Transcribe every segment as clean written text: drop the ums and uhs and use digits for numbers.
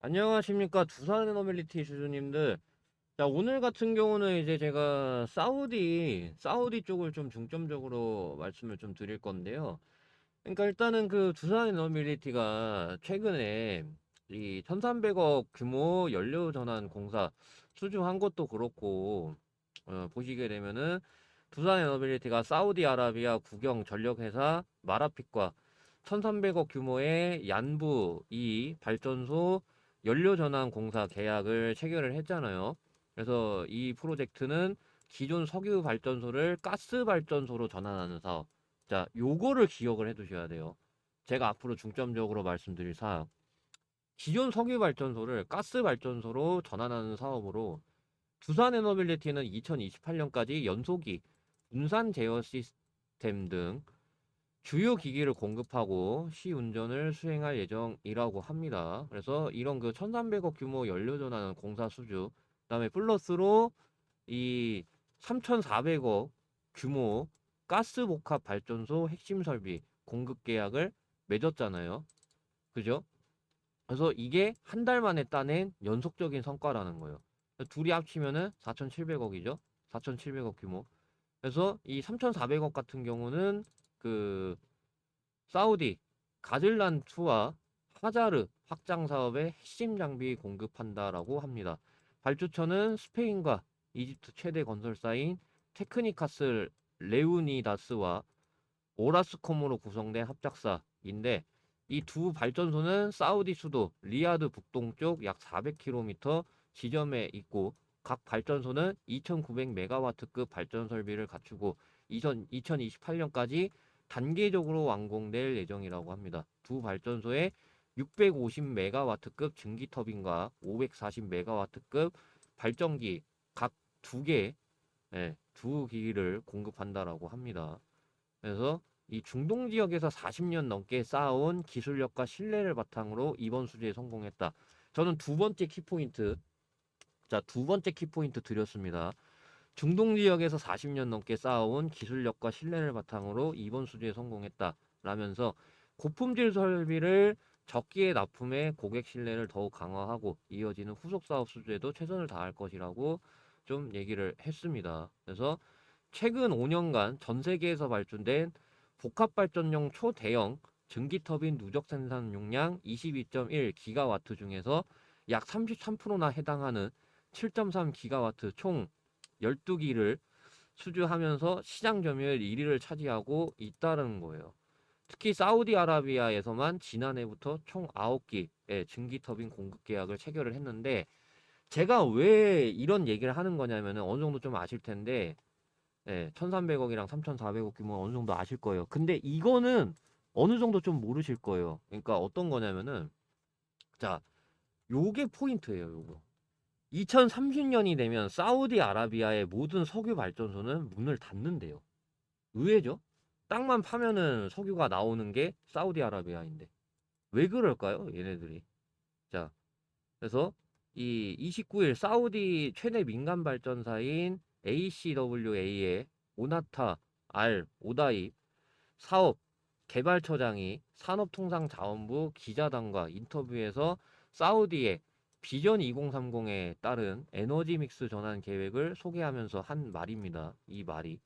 안녕하십니까 두산 에너빌리티 주주님들. 자, 오늘 같은 경우는 이제 제가 사우디 쪽을 좀 중점적으로 말씀을 좀 드릴 건데요. 그러니까 일단은 그 두산 에너빌리티가 최근에 이 1300억 규모 연료 전환 공사 수주한 것도 그렇고, 보시게 되면은 두산 에너빌리티가 사우디아라비아 국영 전력회사 마라핏과 1300억 규모의 얀부 이 발전소 연료 전환 공사 계약을 체결을 했잖아요. 그래서 이 프로젝트는 기존 석유 발전소를 가스 발전소로 전환하는 사업. 자, 요거를 기억을 해 두셔야 돼요. 제가 앞으로 중점적으로 말씀드릴 사업. 기존 석유 발전소를 가스 발전소로 전환하는 사업으로 두산 에너빌리티는 2028년까지 연소기, 분산 제어 시스템 등 주요 기기를 공급하고 시운전을 수행할 예정이라고 합니다. 그래서 이런 그 1300억 규모 연료전환 공사 수주, 그다음에 플러스로 이 3400억 규모 가스 복합 발전소 핵심 설비 공급 계약을 맺었잖아요. 그죠? 그래서 이게 한 달 만에 따낸 연속적인 성과라는 거예요. 둘이 합치면은 4700억이죠. 4700억 규모. 그래서 이 3400억 같은 경우는 그 사우디 가들란2와 하자르 확장 사업의 핵심 장비 공급한다라고 합니다. 발주처는 스페인과 이집트 최대 건설사인 테크니카스 레우니다스와 오라스콤으로 구성된 합작사인데, 이 두 발전소는 사우디 수도 리야드 북동쪽 약 400km 지점에 있고, 각 발전소는 2900메가와트급 발전 설비를 갖추고 2028년까지 단계적으로 완공될 예정이라고 합니다. 두 발전소에 650메가와트급 증기 터빈과 540메가와트급 발전기 각 두 개, 두 기기를 공급한다라고 합니다. 그래서 이 중동 지역에서 40년 넘게 쌓아온 기술력과 신뢰를 바탕으로 이번 수주에 성공했다. 저는 두 번째 키포인트, 자, 두 번째 키포인트 드렸습니다. 중동 지역에서 40년 넘게 쌓아온 기술력과 신뢰를 바탕으로 이번 수주에 성공했다. 라면서 고품질 설비를 적기에 납품해 고객 신뢰를 더욱 강화하고 이어지는 후속 사업 수주에도 최선을 다할 것이라고 좀 얘기를 했습니다. 그래서 최근 5년간 전 세계에서 발주된 복합발전용 초대형 증기터빈 누적 생산 용량 22.1 기가와트 중에서 약 33%나 해당하는 7.3 기가와트 총 12기를 수주하면서 시장 점유율 1위를 차지하고 있다는 거예요. 특히 사우디아라비아에서만 지난해부터 총 9기의 증기터빈 공급 계약을 체결을 했는데, 제가 왜 이런 얘기를 하는 거냐면 어느 정도 좀 아실 텐데, 1300억이랑 3400억 규모 어느 정도 아실 거예요. 근데 이거는 어느 정도 좀 모르실 거예요. 그러니까 어떤 거냐면은, 자, 요게 포인트예요, 요거. 2030년이 되면 사우디아라비아의 모든 석유 발전소는 문을 닫는데요. 의외죠? 땅만 파면은 석유가 나오는 게 사우디아라비아인데. 왜 그럴까요? 얘네들이. 자, 그래서 이 29일 사우디 최대 민간 발전사인 ACWA의 오나타 알 오다입 사업 개발처장이 산업통상자원부 기자단과 인터뷰에서 사우디의 비전 2030에 따른 에너지 믹스 전환 계획을 소개하면서 한 말입니다. 이 말이.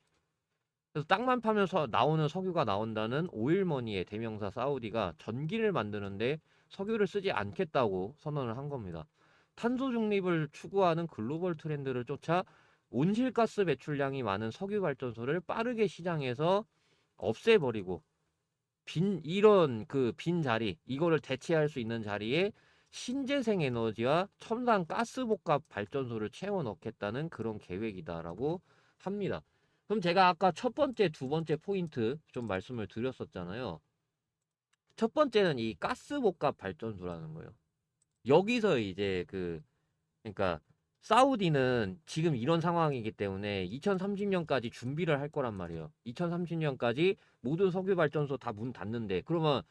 그래서 땅만 파면서 나오는 석유가 나온다는 오일머니의 대명사 사우디가 전기를 만드는데 석유를 쓰지 않겠다고 선언을 한 겁니다. 탄소 중립을 추구하는 글로벌 트렌드를 쫓아 온실가스 배출량이 많은 석유 발전소를 빠르게 시장에서 없애버리고 이런 그 빈 자리, 이거를 대체할 수 있는 자리에 신재생 에너지와 첨단 가스복합 발전소를 채워 넣겠다는 그런 계획이다라고 합니다. 그럼 제가 아까 첫 번째, 두 번째 포인트 좀 말씀을 드렸었잖아요. 첫 번째는 이 가스복합 발전소라는 거예요. 여기서 이제 그러니까 사우디는 지금 이런 상황이기 때문에 2030년까지 준비를 할 거란 말이에요. 2030년까지 모든 석유 발전소 다 문 닫는데, 그러면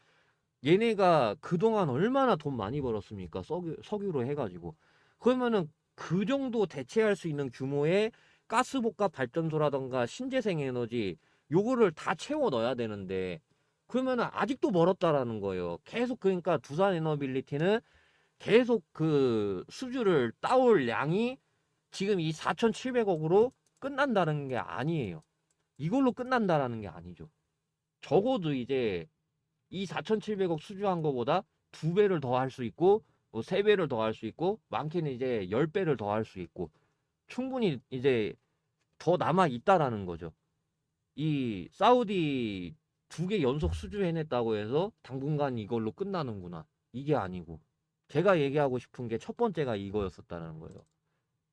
얘네가 그동안 얼마나 돈 많이 벌었습니까? 석유로 해가지고. 그러면은 그 정도 대체할 수 있는 규모의 가스복합 발전소라던가 신재생 에너지 요거를 다 채워 넣어야 되는데, 그러면은 아직도 멀었다라는 거예요. 계속. 그러니까 두산 에너빌리티는 계속 그 수주를 따올 양이 지금 이 4,700억으로 끝난다는 게 아니에요. 이걸로 끝난다라는 게 아니죠. 적어도 이제 이 4,700억 수주한 거보다 2배를 더 할 수 있고, 뭐 3배를 더 할 수 있고, 많게는 이제 10배를 더 할 수 있고, 충분히 이제 더 남아 있다라는 거죠. 이 사우디 2개 연속 수주 해냈다고 해서 당분간 이걸로 끝나는구나. 이게 아니고. 제가 얘기하고 싶은 게 첫 번째가 이거였었다는 거예요.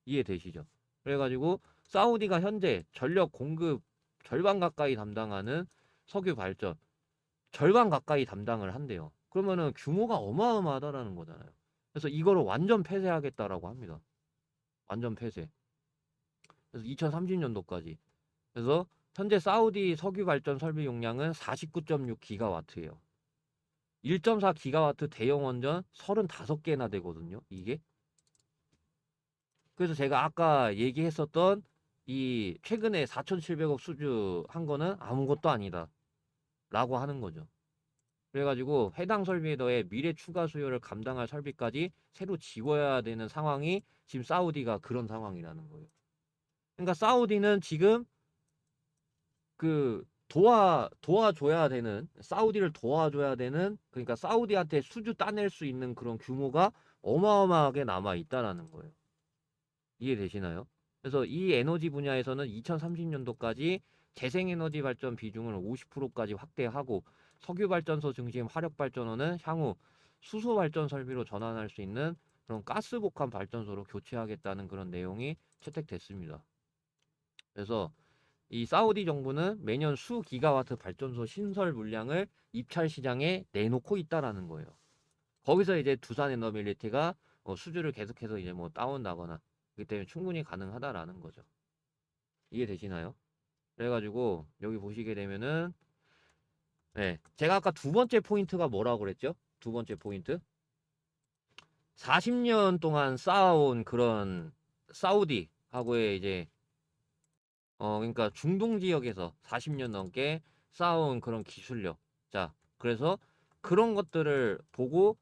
이해되시죠? 그래가지고 사우디가 현재 전력 공급 절반 가까이 담당하는 석유 발전, 절반 가까이 담당을 한대요. 그러면은 규모가 어마어마하다라는 거잖아요. 그래서 이거를 완전 폐쇄하겠다라고 합니다. 완전 폐쇄. 그래서 2030년도까지. 그래서 현재 사우디 석유 발전 설비 용량은 49.6 기가와트예요. 1.4 기가와트 대형 원전 35개나 되거든요. 이게. 그래서 제가 아까 얘기했었던 이 최근에 4,700억 수주 한 거는 아무것도 아니다. 라고 하는 거죠. 그래가지고 해당 설비에 더해 미래 추가 수요를 감당할 설비까지 새로 지어야 되는 상황이 지금 사우디가 그런 상황이라는 거예요. 그러니까 사우디는 지금 그 도와줘야 되는, 사우디를 도와줘야 되는, 그러니까 사우디한테 수주 따낼 수 있는 그런 규모가 어마어마하게 남아 있다라는 거예요. 이해되시나요? 그래서 이 에너지 분야에서는 2030년도까지 재생에너지 발전 비중을 50%까지 확대하고 석유 발전소 중심 화력 발전소는 향후 수소 발전 설비로 전환할 수 있는 그런 가스 복합 발전소로 교체하겠다는 그런 내용이 채택됐습니다. 그래서 이 사우디 정부는 매년 수 기가와트 발전소 신설 물량을 입찰 시장에 내놓고 있다라는 거예요. 거기서 이제 두산 에너빌리티가 수주를 계속해서 이제 뭐 따온다거나 그렇기 때문에 충분히 가능하다라는 거죠. 이해되시나요? 그래가지고 여기 보시게 되면은 네, 제가 아까 두 번째 포인트가 뭐라고 그랬죠? 두 번째 포인트 40년 동안 쌓아온 그런 사우디하고의 이제 그러니까 중동 지역에서 40년 넘게 쌓아온 그런 기술력. 자, 그래서 그런 것들을 보고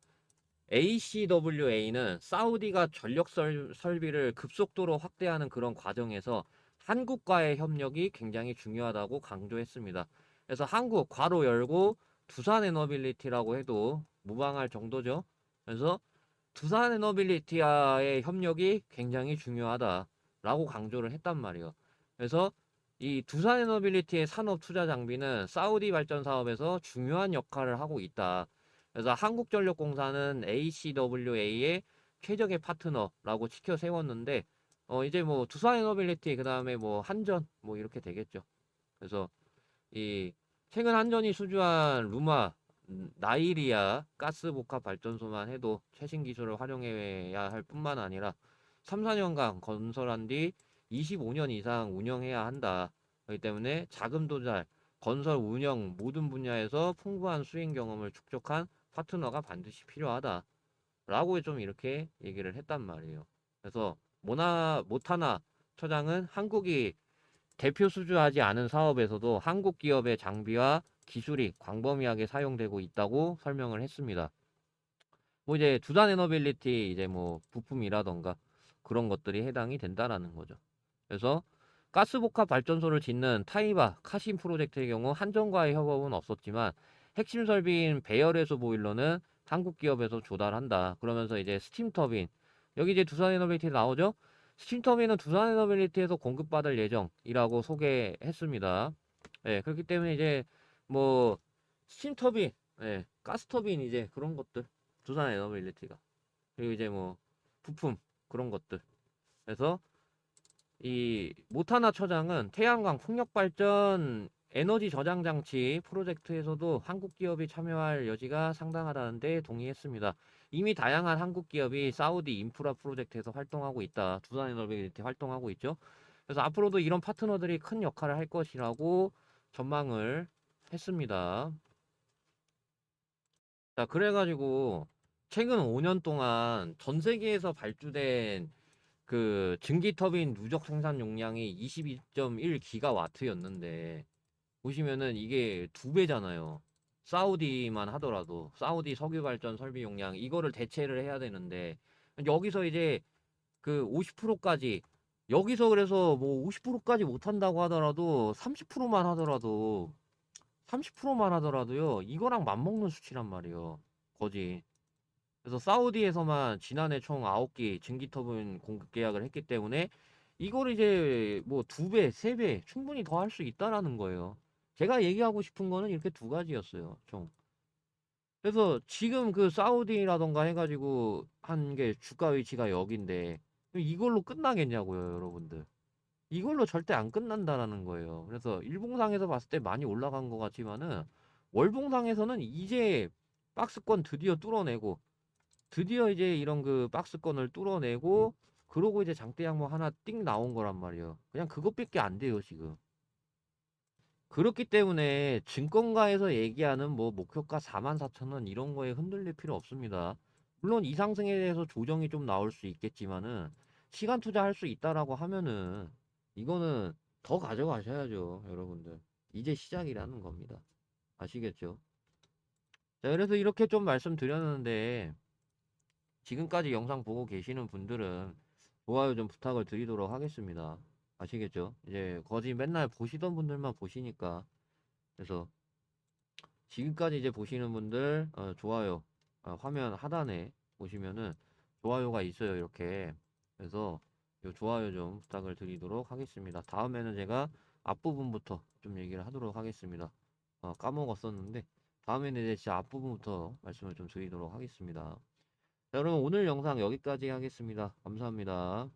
ACWA는 사우디가 전력 설비를 급속도로 확대하는 그런 과정에서 한국과의 협력이 굉장히 중요하다고 강조했습니다. 그래서 한국 괄호 열고 두산 에너빌리티라고 해도 무방할 정도죠. 그래서 두산 에너빌리티와의 협력이 굉장히 중요하다라고 강조를 했단 말이에요. 그래서 이 두산 에너빌리티의 산업 투자 장비는 사우디 발전 사업에서 중요한 역할을 하고 있다. 그래서 한국전력공사는 ACWA의 최적의 파트너라고 치켜 세웠는데 이제 뭐 두산 에너빌리티 그다음에 뭐 한전 뭐 이렇게 되겠죠. 그래서 이 최근 한전이 수주한 루마 나이리아 가스복합 발전소만 해도 최신 기술을 활용해야 할 뿐만 아니라 3, 4년간 건설한 뒤 25년 이상 운영해야 한다. 그렇기 때문에 자금 조달, 건설 운영 모든 분야에서 풍부한 수행 경험을 축적한 파트너가 반드시 필요하다. 라고 좀 이렇게 얘기를 했단 말이에요. 그래서 모타나 처장은 한국이 대표 수주하지 않은 사업에서도 한국 기업의 장비와 기술이 광범위하게 사용되고 있다고 설명을 했습니다. 뭐 이제 두산 에너빌리티 이제 뭐 부품이라던가 그런 것들이 해당이 된다라는 거죠. 그래서 가스복합 발전소를 짓는 타이바 카신 프로젝트의 경우 한전과의 협업은 없었지만 핵심 설비인 배열해소 보일러는 한국 기업에서 조달한다. 그러면서 이제 스팀 터빈 여기 이제 두산 에너빌리티 나오죠? 스팀 터빈은 두산 에너빌리티에서 공급받을 예정이라고 소개했습니다. 예, 그렇기 때문에 이제 뭐 스팀 터빈, 예, 가스 터빈 이제 그런 것들 두산 에너빌리티가 그리고 이제 뭐 부품 그런 것들 그래서 이 모타나 처장은 태양광 풍력 발전 에너지 저장 장치 프로젝트에서도 한국 기업이 참여할 여지가 상당하다는데 동의했습니다. 이미 다양한 한국 기업이 사우디 인프라 프로젝트에서 활동하고 있다. 두산 에너빌리티 활동하고 있죠. 그래서 앞으로도 이런 파트너들이 큰 역할을 할 것이라고 전망을 했습니다. 자, 그래가지고 최근 5년 동안 전 세계에서 발주된 그 증기 터빈 누적 생산 용량이 22.1 기가와트였는데 보시면은 이게 2배잖아요. 사우디만 하더라도 사우디 석유 발전 설비 용량 이거를 대체를 해야 되는데 여기서 이제 그 50%까지 여기서 그래서 뭐 50%까지 못 한다고 하더라도 30%만 하더라도 30%만 하더라도요. 이거랑 맞먹는 수치란 말이에요. 거지. 그래서 사우디에서만 지난해 총 9기 증기 터빈 공급 계약을 했기 때문에 이걸 이제 뭐 2배, 3배 충분히 더 할 수 있다라는 거예요. 제가 얘기하고 싶은 거는 이렇게 두 가지였어요. 총. 그래서 지금 그 사우디라던가 해가지고 한 게 주가 위치가 여긴데 이걸로 끝나겠냐고요, 여러분들. 이걸로 절대 안 끝난다라는 거예요. 그래서 일봉상에서 봤을 때 많이 올라간 것 같지만은 월봉상에서는 이제 박스권 드디어 뚫어내고 드디어 이제 이런 그 박스권을 뚫어내고 그러고 이제 장대 양모 하나 띵 나온 거란 말이에요. 그냥 그것밖에 안 돼요, 지금. 그렇기 때문에 증권가에서 얘기하는 뭐 목표가 44,000원 이런 거에 흔들릴 필요 없습니다. 물론 이 상승에 대해서 조정이 좀 나올 수 있겠지만은 시간 투자할 수 있다라고 하면은 이거는 더 가져가셔야죠, 여러분들. 이제 시작이라는 겁니다. 아시겠죠? 자, 그래서 이렇게 좀 말씀드렸는데 지금까지 영상 보고 계시는 분들은 좋아요 좀 부탁을 드리도록 하겠습니다. 아시겠죠? 이제 거지 맨날 보시던 분들만 보시니까 그래서 지금까지 이제 보시는 분들 좋아요 화면 하단에 보시면은 좋아요가 있어요 이렇게 그래서 요 좋아요 좀 부탁을 드리도록 하겠습니다. 다음에는 제가 앞부분부터 좀 얘기를 하도록 하겠습니다. 까먹었었는데 다음에는 이제 진짜 앞부분부터 말씀을 좀 드리도록 하겠습니다. 자, 그러면 오늘 영상 여기까지 하겠습니다. 감사합니다.